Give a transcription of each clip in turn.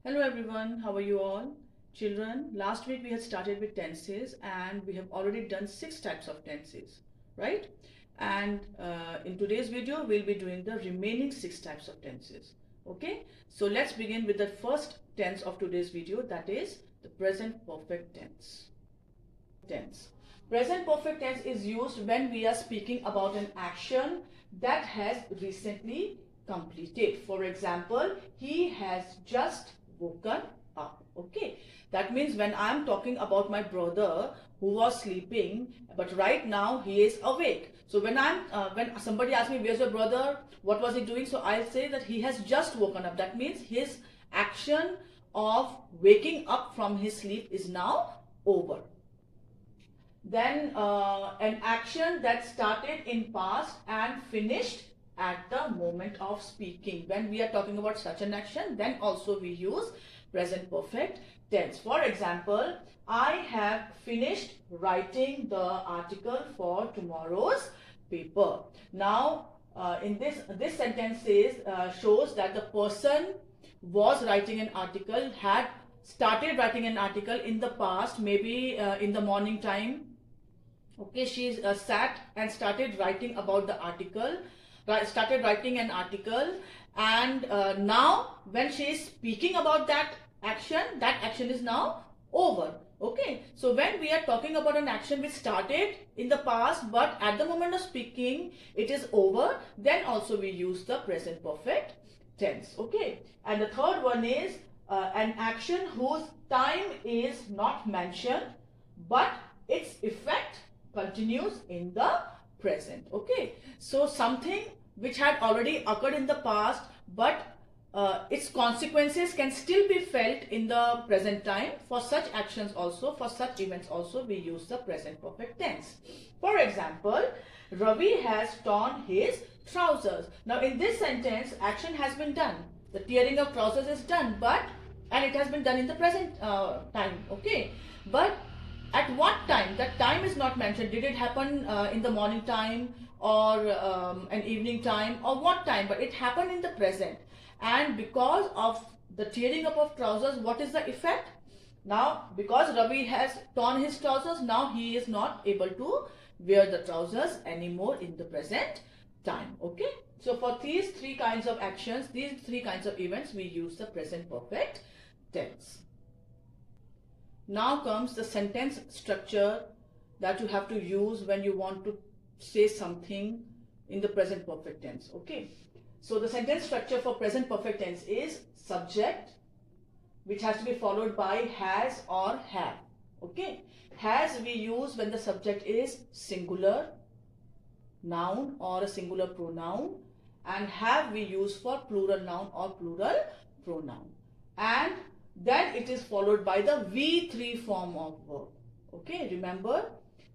Hello everyone, how are you all? Children, last week we had started with tenses and we have already done 6 types of tenses, right? And in today's video, we'll be doing the remaining 6 types of tenses, okay? So let's begin with the first tense of today's video, that is the present perfect tense. Present perfect tense is used when we are speaking about an action that has recently completed. For example, he has just woken up. Okay, that means when I am talking about my brother who was sleeping, but right now he is awake. So when somebody asks me, where's your brother, what was he doing, so I'll say that he has just woken up. That means his action of waking up from his sleep is now over. Then an action that started in past and finished at the moment of speaking. When we are talking about such an action, then also we use present perfect tense. For example, I have finished writing the article for tomorrow's paper. Now, in this sentence shows that the person was writing an article, had started writing an article in the past, maybe in the morning time. Okay, she sat and started writing about the article, started writing an article, and now when she is speaking about that action is now over. Okay, so when we are talking about an action which started in the past but at the moment of speaking it is over, then also we use the present perfect tense. Okay, and the third one is an action whose time is not mentioned but its effect continues in the present. Okay, so something which had already occurred in the past but its consequences can still be felt in the present time. For such actions also, for such events also, we use the present perfect tense. For example, Ravi has torn his trousers. Now in this sentence, action has been done. The tearing of trousers is done, and it has been done in the present time. Okay, but at what time? That time is not mentioned. Did it happen in the morning time or an evening time or what time? But it happened in the present. And because of the tearing up of trousers, what is the effect? Now, because Ravi has torn his trousers, now he is not able to wear the trousers anymore in the present time. Okay. So for these 3 kinds of actions, these 3 kinds of events, we use the present perfect tense. Now comes the sentence structure that you have to use when you want to say something in the present perfect tense. Okay. So the sentence structure for present perfect tense is subject, which has to be followed by has or have. Okay. Has we use when the subject is singular noun or a singular pronoun, and have we use for plural noun or plural pronoun. And then it is followed by the V3 form of verb. Okay, remember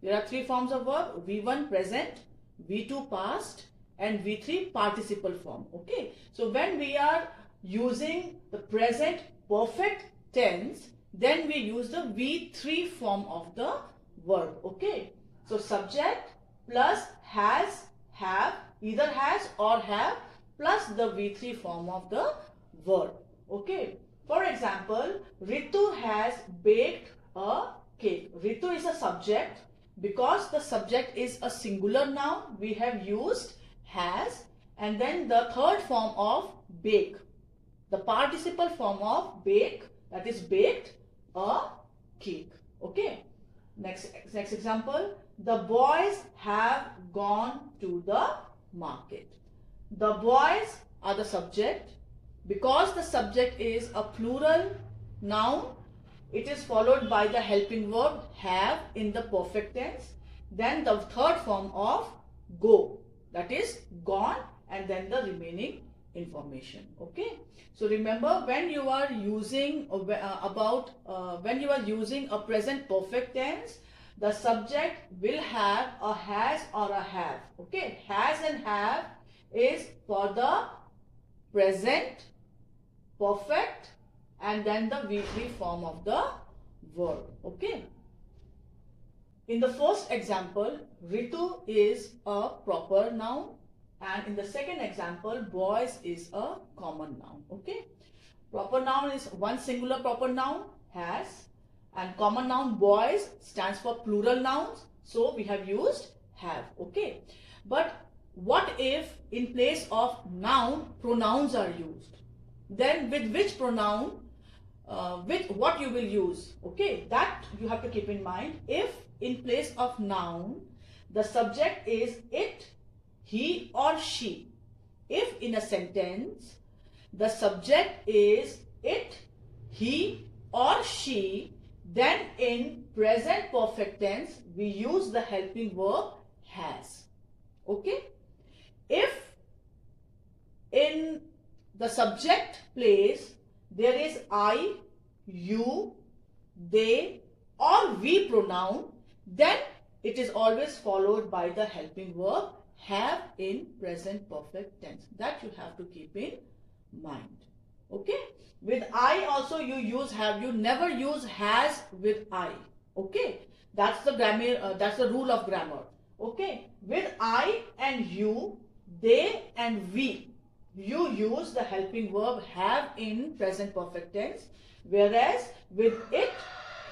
there are 3 forms of verb: V1 present, V2 past, and V3 participle form. Okay, so when we are using the present perfect tense, then we use the V3 form of the verb. Okay, so subject plus has, have, either has or have, plus the V3 form of the verb. Okay. For example, Ritu has baked a cake. Ritu is a subject. Because the subject is a singular noun, we have used has, and then the third form of bake. The participle form of bake, that is baked a cake. Okay. Next example. The boys have gone to the market. The boys are the subject. Because the subject is a plural noun, it is followed by the helping verb have in the perfect tense. Then the third form of go, that is gone, and then the remaining information. Okay. So remember, when you are using when you are using a present perfect tense, the subject will have a has or a have. Okay. Has and have is for the present perfect and then the V3 form of the verb. Okay. In the first example, Ritu is a proper noun, and in the second example, boys is a common noun. Okay. Proper noun is one singular proper noun, has, and common noun boys stands for plural nouns, so we have used have. Okay, but what if in place of noun pronouns are used? Then with which pronoun, with what you will use? Okay, that you have to keep in mind. If in place of noun the subject is it, he or she, if in a sentence the subject is it, he or she, then in present perfect tense we use the helping verb has. Okay, if in the subject place there is I, you, they or we pronoun, then it is always followed by the helping verb have in present perfect tense. That you have to keep in mind. Okay, with I also you use have, you never use has with I. Okay, that's the grammar, that's the rule of grammar. Okay, with I and you, they and we, you use the helping verb have in present perfect tense, whereas with it,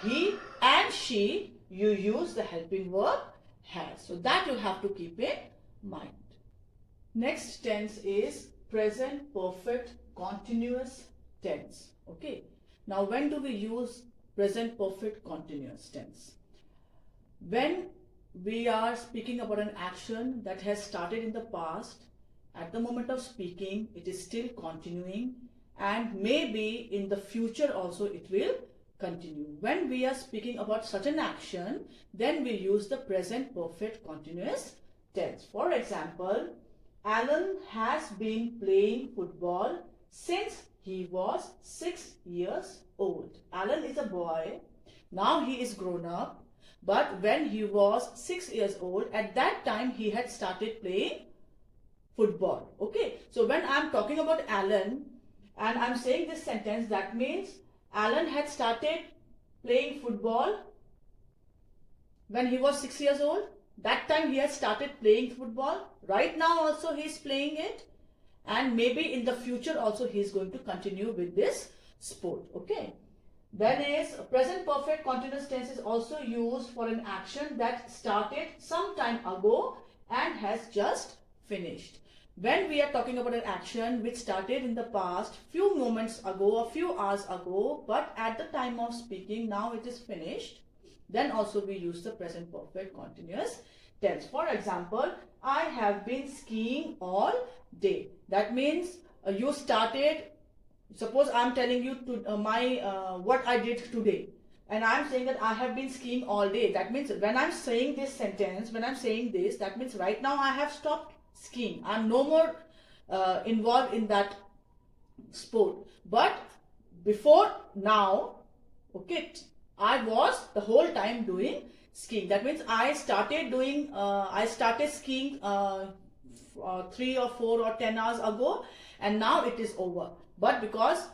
he and she, you use the helping verb has. So that you have to keep in mind. Next tense is present perfect continuous tense. Okay, now when do we use present perfect continuous tense? When we are speaking about an action that has started in the past, at the moment of speaking it is still continuing, and maybe in the future also it will continue. When we are speaking about such an action, then we use the present perfect continuous tense. For example, Alan has been playing football since he was 6 years old. Alan is a boy. Now he is grown up. But when he was 6 years old, at that time he had started playing football. Okay. So when I am talking about Alan and I am saying this sentence, that means Alan had started playing football when he was 6 years old. That time he has started playing football. Right now also he is playing it, and maybe in the future also he is going to continue with this sport. Okay. Then is present perfect continuous tense is also used for an action that started some time ago and has just finished. When we are talking about an action which started in the past, few moments ago or few hours ago, but at the time of speaking now it is finished, then also we use the present perfect continuous tense. For example, I have been skiing all day. That means you started, suppose I am telling you to what I did today, and I am saying that I have been skiing all day. That means when I am saying this sentence, when I am saying this, that means right now I have stopped skiing. I am no more involved in that sport. But before now, okay, I was the whole time doing skiing. That means I started doing, I started skiing 3 or 4 or 10 hours ago, and now it is over. But because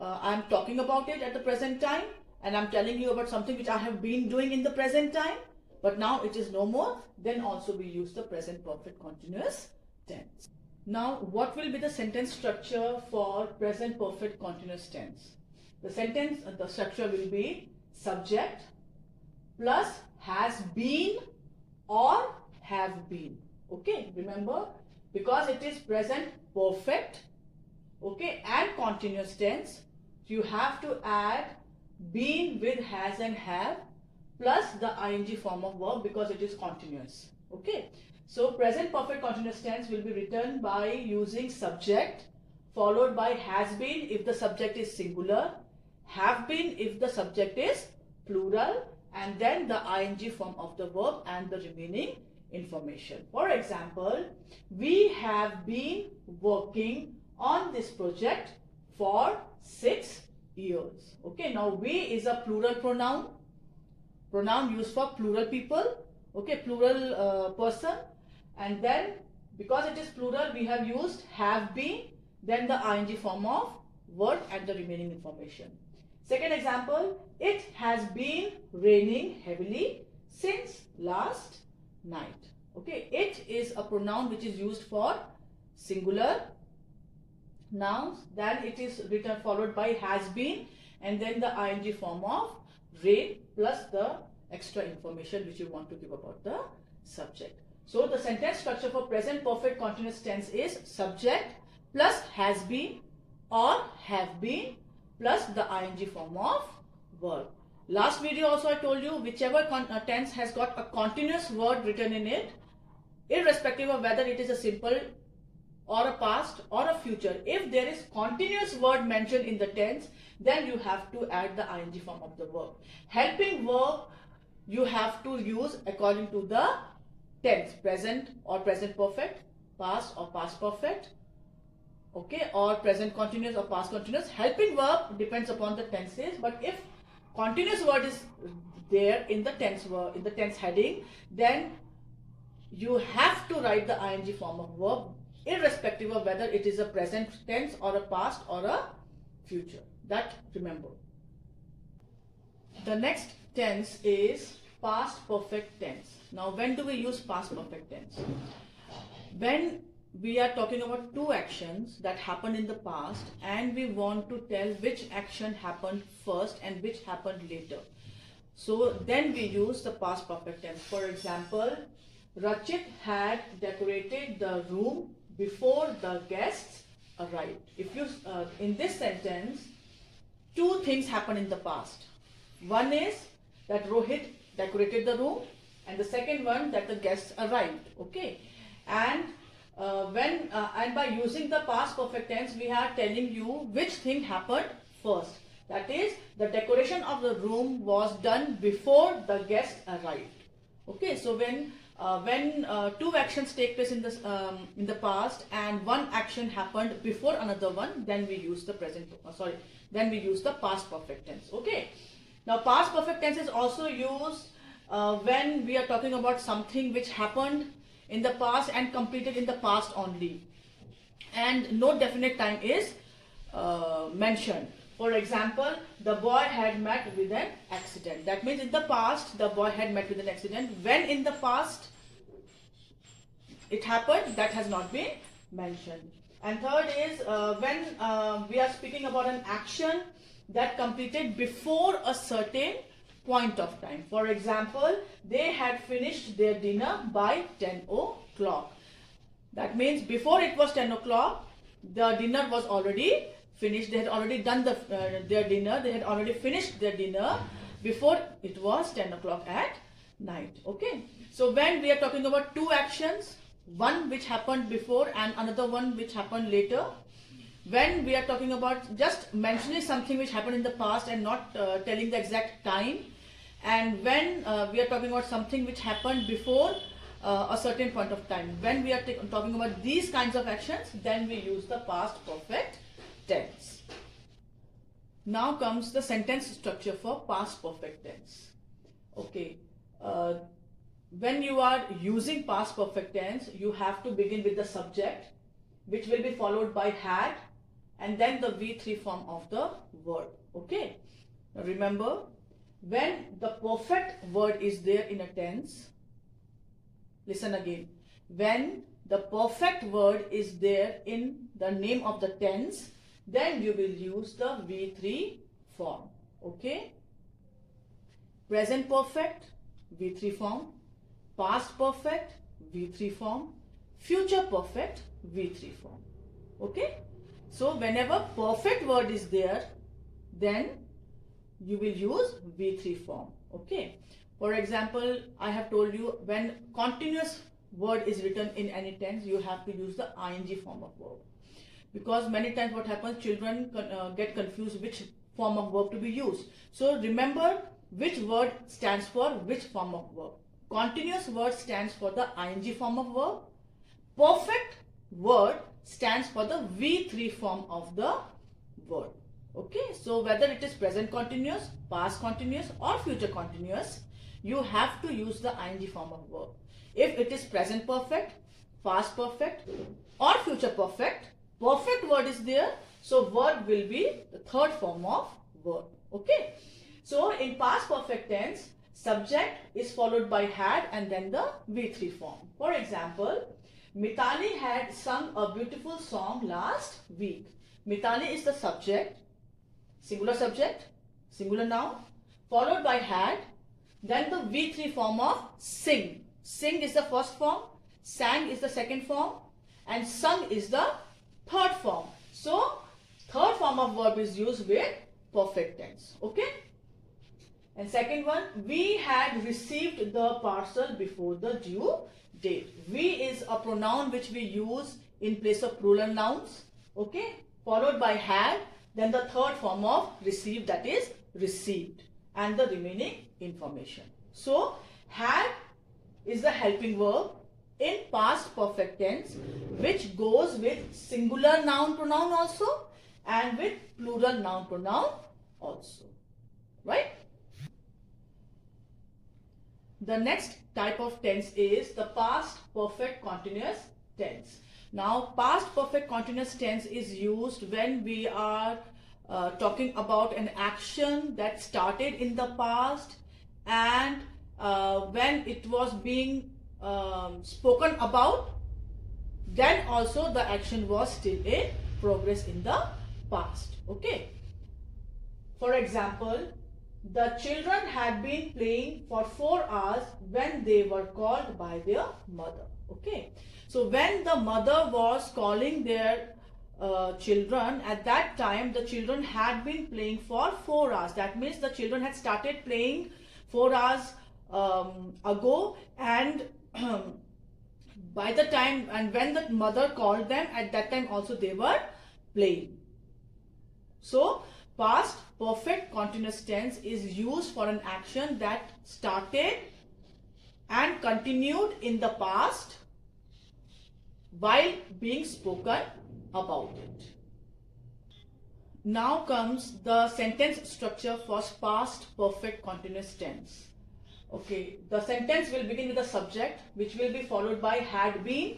I am talking about it at the present time, and I am telling you about something which I have been doing in the present time, but now it is no more, then also we use the present perfect continuous tense. Now, what will be the sentence structure for present perfect continuous tense? The sentence, the structure will be subject plus has been or have been. Okay, remember, because it is present perfect, okay, and continuous tense, you have to add been with has and have plus the ing form of verb because it is continuous. Okay, so present perfect continuous tense will be written by using subject followed by has been if the subject is singular, have been if the subject is plural, and then the ing form of the verb and the remaining information. For example, we have been working on this project for 6 years. Okay, now we is a plural pronoun used for plural people, okay, plural person, and then because it is plural we have used have been, then the ing form of word and the remaining information. Second example, it has been raining heavily since last night. Okay, it is a pronoun which is used for singular. Now, then it is written followed by has been and then the ing form of rain plus the extra information which you want to give about the subject. So the sentence structure for present perfect continuous tense is subject plus has been or have been plus the ing form of verb. Last video also I told you whichever tense has got a continuous word written in it, irrespective of whether it is a simple or a past or a future, if there is continuous word mentioned in the tense, then you have to add the ing form of the verb. Helping verb you have to use according to the tense, present or present perfect, past or past perfect, okay, or present continuous or past continuous. Helping verb depends upon the tenses, but if continuous word is there in the tense word, in the tense heading, then you have to write the ing form of verb, irrespective of whether it is a present tense or a past or a future. That remember. The next tense is past perfect tense. Now, when do we use past perfect tense? When we are talking about two actions that happened in the past and we want to tell which action happened first and which happened later. So then we use the past perfect tense. For example, Rachit had decorated the room before the guests arrived. If you in this sentence, two things happen in the past. One is that Rohit decorated the room, and the second one that the guests arrived. Okay, and and by using the past perfect tense, we are telling you which thing happened first. That is, the decoration of the room was done before the guests arrived. Okay, so when two actions take place in the past and one action happened before another one, then we use the then we use the past perfect tense. Okay, now past perfect tense is also used when we are talking about something which happened in the past and completed in the past only, and no definite time is mentioned. For example, the boy had met with an accident. That means in the past, the boy had met with an accident. When in the past it happened, that has not been mentioned. And third is when we are speaking about an action that completed before a certain point of time. For example, they had finished their dinner by 10 o'clock. That means before it was 10 o'clock, the dinner was already finished. They had already done their dinner. They had already finished their dinner before it was 10 o'clock at night. Okay. So when we are talking about two actions, one which happened before and another one which happened later, when we are talking about just mentioning something which happened in the past and not telling the exact time, and when we are talking about something which happened before a certain point of time, when we are talking about these kinds of actions, then we use the past perfect tense. Now comes the sentence structure for past perfect tense. Okay, when you are using past perfect tense, you have to begin with the subject, which will be followed by had, and then the V3 form of the word. Okay, now remember, when the perfect word is there in a tense, listen again, when the perfect word is there in the name of the tense, then you will use the V3 form. Okay, present perfect, V3 form, past perfect, V3 form, future perfect, V3 form. Okay, so whenever perfect word is there, then you will use V3 form. Okay, for example, I have told you when continuous word is written in any tense, you have to use the ing form of verb, because many times what happens, children get confused which form of verb to be used. So remember which word stands for which form of verb. Continuous word stands for the ing form of verb. Perfect word stands for the V3 form of the word. Okay, so whether it is present continuous, past continuous or future continuous, you have to use the ing form of verb. If it is present perfect, past perfect or future perfect, perfect word is there, so verb will be the third form of verb. Okay, so in past perfect tense, subject is followed by had and then the V3 form. For example, Mitali had sung a beautiful song last week. Mitali is the subject, singular noun, followed by had, then the V3 form of sing. Sing is the first form, sang is the second form, and sung is the third form. So, third form of verb is used with perfect tense. Okay? And second one, we had received the parcel before the due date. We is a pronoun which we use in place of plural nouns. Okay? Followed by had, then the third form of received, that is received, and the remaining information. So, had is the helping verb in past perfect tense which goes with singular noun pronoun also and with plural noun pronoun also. Right? The next type of tense is the past perfect continuous tense. Now, past perfect continuous tense is used when we are talking about an action that started in the past and when it was being spoken about, then also the action was still in progress in the past. Okay. For example, the children had been playing for 4 hours when they were called by their mother. Okay. So when the mother was calling their children, at that time the children had been playing for 4 hours. That means the children had started playing 4 hours ago, and by the time and when the mother called them, at that time also they were playing. So past perfect continuous tense is used for an action that started and continued in the past while being spoken about it. Now comes the sentence structure for past perfect continuous tense. Okay, the sentence will begin with the subject, which will be followed by had been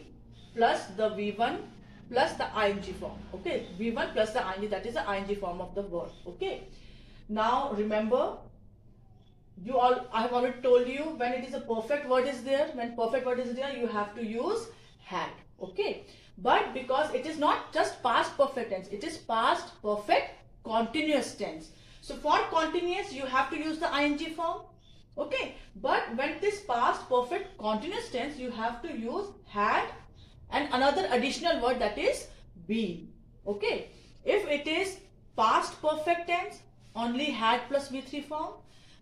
plus the V1 plus the ing form. Okay, V1 plus the ing, that is the ing form of the verb. Okay. Now remember, I have already told you, when it is a perfect word is there, when perfect word is there, you have to use had. Okay. But because it is not just past perfect tense, it is past perfect continuous tense. So for continuous, you have to use the ing form. Okay. But when it is past perfect continuous tense, you have to use had and another additional word, that is been. Okay. If it is past perfect tense, only had plus V3 form.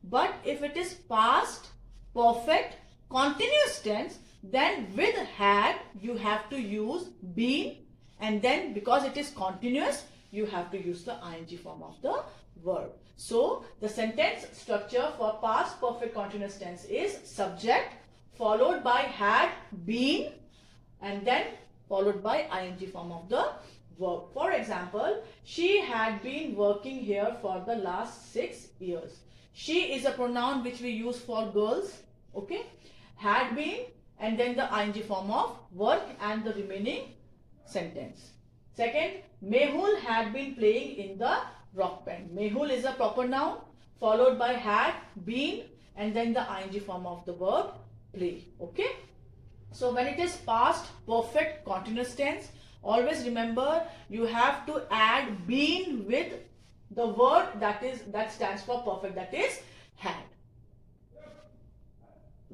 But if it is past perfect continuous tense, then with had you have to use been, and then because it is continuous, you have to use the ing form of the verb. So the sentence structure for past perfect continuous tense is subject followed by had been and then followed by ing form of the verb. For example, she had been working here for the last 6 years. She is a pronoun which we use for girls. Okay. Had been and then the ing form of work and the remaining sentence. Second, Mehul had been playing in the rock band. Mehul is a proper noun followed by had been and then the ing form of the verb play. Okay. So when it is past perfect continuous tense, always remember you have to add been with the word that stands for perfect, that is had.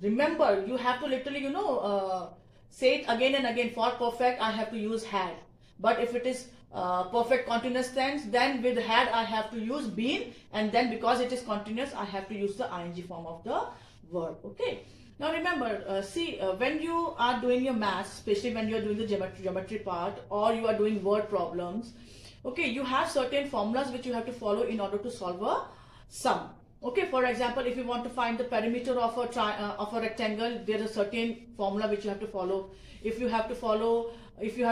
Remember, you have to literally, say it again and again. For perfect, I have to use had. But if it is perfect continuous tense, then with had, I have to use been. And then because it is continuous, I have to use the ing form of the verb. Okay. Now remember, when you are doing your maths, especially when you are doing the geometry part or you are doing word problems, okay, you have certain formulas which you have to follow in order to solve a sum. Okay, for example, if you want to find the perimeter of a rectangle, there is a certain formula which you have to follow. If you have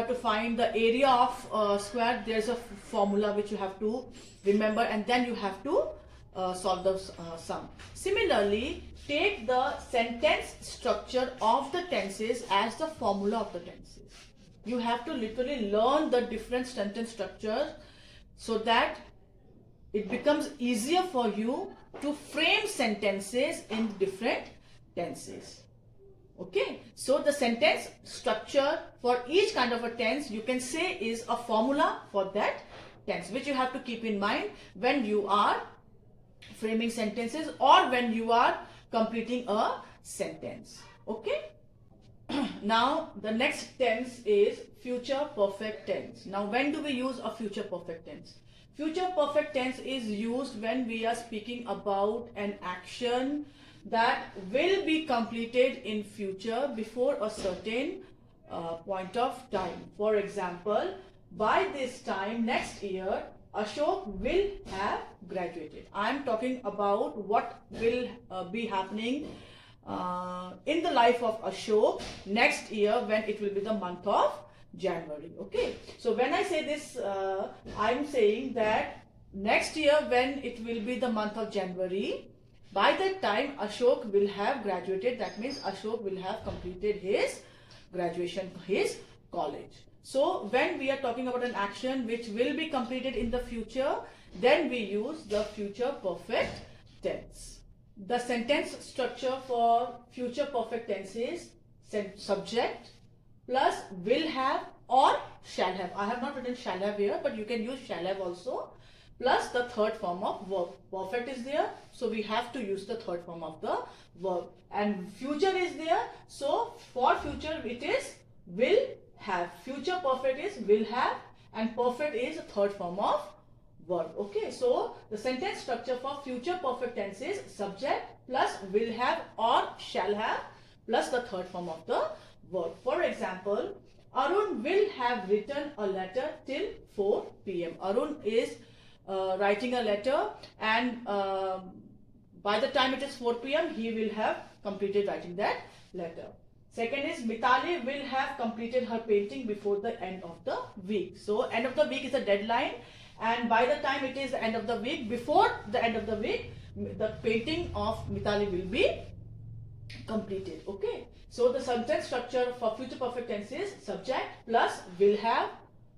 to find the area of a square, there is a formula which you have to remember, and then you have to solve the sum. Similarly, take the sentence structure of the tenses as the formula of the tenses. You have to literally learn the different sentence structures so that it becomes easier for you to frame sentences in different tenses. Okay, so the sentence structure for each kind of a tense, you can say, is a formula for that tense, which you have to keep in mind when you are framing sentences or when you are completing a sentence. Okay. Now the next tense is future perfect tense. Now when do we use a future perfect tense? Future perfect tense is used when we are speaking about an action that will be completed in future before a certain point of time. For example, by this time next year, Ashok will have graduated. I am talking about what will be happening in the life of Ashok next year when it will be the month of January. Okay. So when I say this, I am saying that next year when it will be the month of January, by that time Ashok will have graduated. That means Ashok will have completed his graduation, his college. So when we are talking about an action which will be completed in the future, then we use the future perfect tense. The sentence structure for future perfect tense is subject plus will have or shall have. I have not written shall have here, but you can use shall have also, plus the third form of verb. Perfect is there, so we have to use the third form of the verb. And future is there, so for future it is will have. Future perfect is will have, and perfect is the third form of verb. Okay, so the sentence structure for future perfect tense is subject plus will have or shall have plus the third form of the verb. For example, Arun will have written a letter till 4 p.m. Arun is writing a letter, and by the time it is 4 p.m. he will have completed writing that letter. Second is Mitali will have completed her painting before the end of the week. So end of the week is a deadline, and by the time it is the end of the week, before the end of the week, the painting of Mitali will be completed. Okay. So the sentence structure for future perfect tense is subject plus will have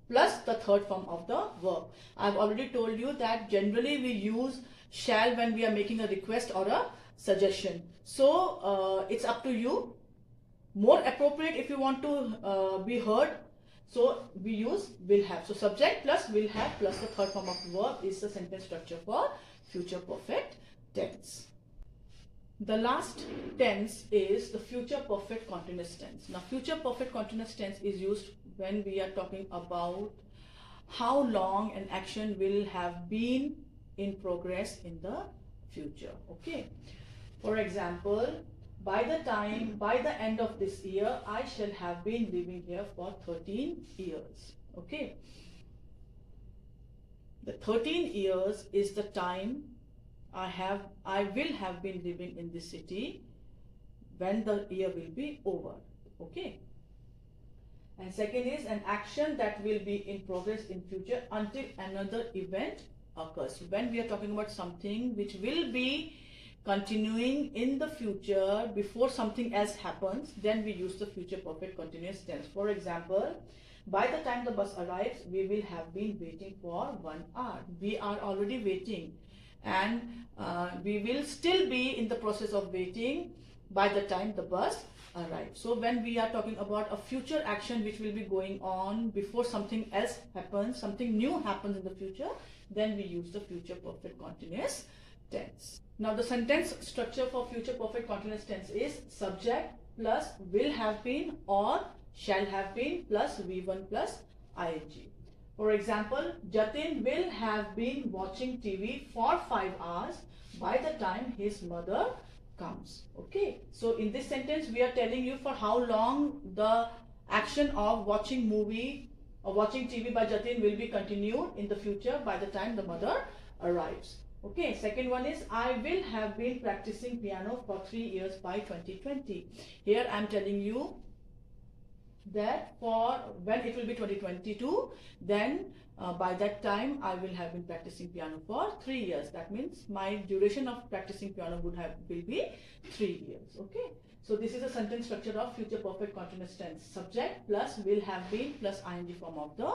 plus the third form of the verb. I've already told you that generally we use shall when we are making a request or a suggestion. So it's up to you. More appropriate if you want to be heard. So we use will have. So subject plus will have plus the third form of verb is the sentence structure for future perfect tense. The last tense is the future perfect continuous tense. Now future perfect continuous tense is used when we are talking about how long an action will have been in progress in the future. Okay. For example, by the end of this year, I shall have been living here for 13 years. Okay. The 13 years is the time I will have been living in this city when the year will be over. Okay. And second is an action that will be in progress in future until another event occurs. So when we are talking about something which will be continuing in the future before something else happens, then we use the future perfect continuous tense. For example, by the time the bus arrives, we will have been waiting for 1 hour. We are already waiting, and we will still be in the process of waiting by the time the bus arrives. So when we are talking about a future action which will be going on before something else happens, something new happens in the future, then we use the future perfect continuous tense. Now the sentence structure for future perfect continuous tense is subject plus will have been or shall have been plus V1 plus ing. For example, Jatin will have been watching TV for 5 hours by the time his mother comes. Okay. So in this sentence, we are telling you for how long the action of watching movie or watching TV by Jatin will be continued in the future by the time the mother arrives. Okay. Second one is I will have been practicing piano for 3 years by 2020. Here I am telling you that for when it will be 2022, then by that time I will have been practicing piano for 3 years. That means my duration of practicing piano will be 3 years. Okay. So this is a sentence structure of future perfect continuous tense. Subject plus will have been plus ing form of the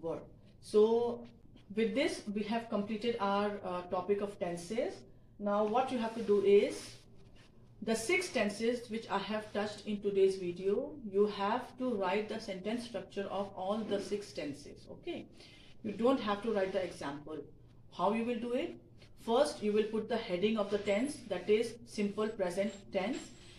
verb. So with this we have completed our topic of tenses. Now what you have to do is the 6 tenses which I have touched in today's video, you have to write the sentence structure of all the 6 tenses. Okay. You don't have to write the example. How you will do it? First, you will put the heading of the tense, that is simple present tense,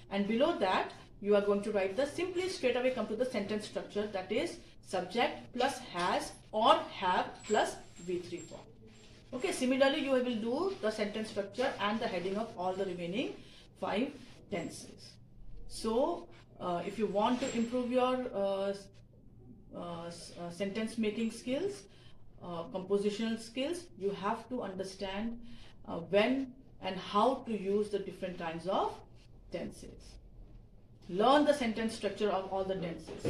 and below that you are going to write the, simply straight away come to the sentence structure, that is subject plus has or have plus V3 form. Okay, similarly you will do the sentence structure and the heading of all the remaining 5 tenses. So if you want to improve your sentence making skills, compositional skills, you have to understand when and how to use the different kinds of tenses. Learn the sentence structure of all the tenses.